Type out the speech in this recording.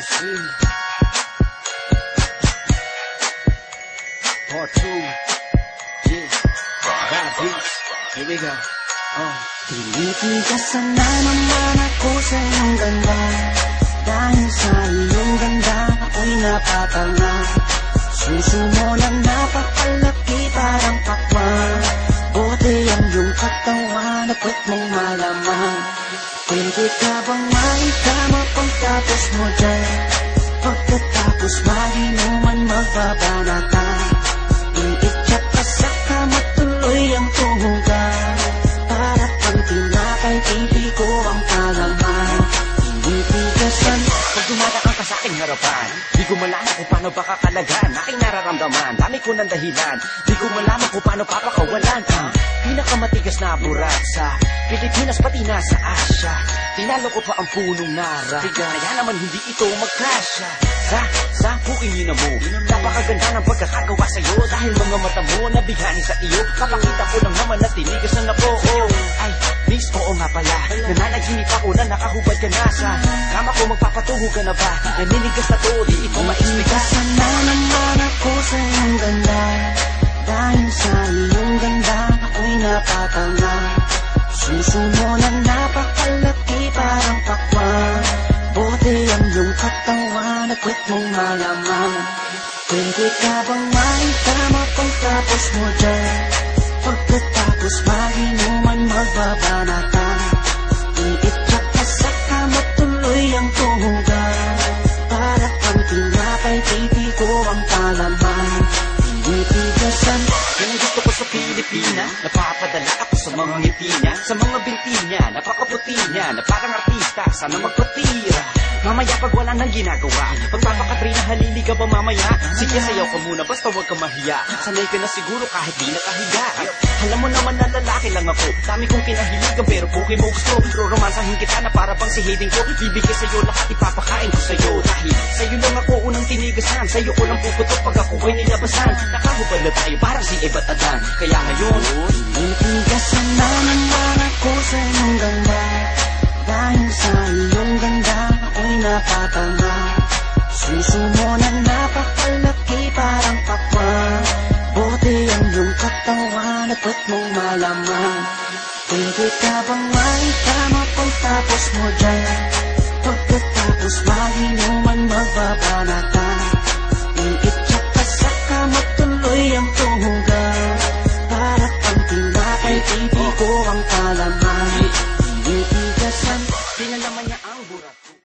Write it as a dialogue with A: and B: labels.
A: MC Part 2. Yeah, bad beats. Here we go.
B: Tinitigasan na naman ako sa iyong ganda. Dahil sa iyong ganda ako'y napatanga. Suso mo na napakalaki parang pakwan. Buti ang iyong katawan at puwet mong malaman. Pwede ka bang maitama pagtapos mo dyan? Pagkatapos maginuman magbabanatan. Iitsak ka sa kama tuloy ang tuhugan. Para pang tinapay pipi ko ang palaman. Tinitigasan
A: Pag dumadaan ka sa aking harapan, di ko malaman kung paano ba kakalagan aking nararamdaman. Dami ko ng dahilan, di ko malaman kung paano papakawalan ang pinakamatigas na burat sa Pilipinas pati na sa Asya. Tinalo ko pa ang punong nara, kaya naman hindi ito magkasya. Sa buking ina mo, napakaganda ng pagkakagawa sa'yo. Dahil mga mata mo nabigani sa iyo, kapakita ko lang naman na tinigasan ako. Ay, miss, oo nga pala, nananaginip ako na nakahubad ka na sa kama ko. Magpapatuho ka na ba? Naninigas na to, di ito maisplikas.
B: Tinitigasan na naman ako sa iyong ganda. Dahil sa iyong ganda ako'y napatanga. Suso mo na napakalaki parang pakwan. Buti ang iyong katawan at puwet mong malaman. Pwede ka bang maitama pagtapos mo dyan? Pagkatapos maginuman magbabanatan. Iitsak ka sa kama tuloy ang tuhugan. Para pang tinapay pipi ko ang palaman. Tinitigasan
A: Yan ang gusto ko sa Pilipinas. Napapadala ako sa mga ngiti niya, sa mga binti niya, napakaputi niya, na parang artista, sana magpatira. Mamaya pag wala nang ginagawa, pagpapakatrina halili ka ba mamaya? Sige, sayaw ka muna, basta huwag ka mahiya. Sanay ka na siguro kahit di nakahiga. Alam mo naman na lalaki lang ako, dami kong kinahiligan pero buki mo gusto. Roromansahin kita na para bang si Hayden ko. Bibigay sa'yo lahat, ipapakain ko sa'yo. Dahil sa'yo lang ako unang tinigasan, sa'yo ko lang puputok pag ako ko'y nilabasan. Nakahubad na tayo parang si Eva at Adan. Kaya ngayon,
B: tinitigasan na naman ako sa iyong ganda. Dahil sa iyong ganda ako'y napatanga. Suso mo na napakalaki parang pakwan. Buti ang iyong katawan at puwet mong malaman. Pwede ka bang maitama pagtapos mo dyan? Pagkatapos maginuman magbabanatan. Iitsak ka sa kama tuloy ang tuhugan. Para pang tinapay pipi ko ang palaman. Tinitigasan
A: pinalaman niya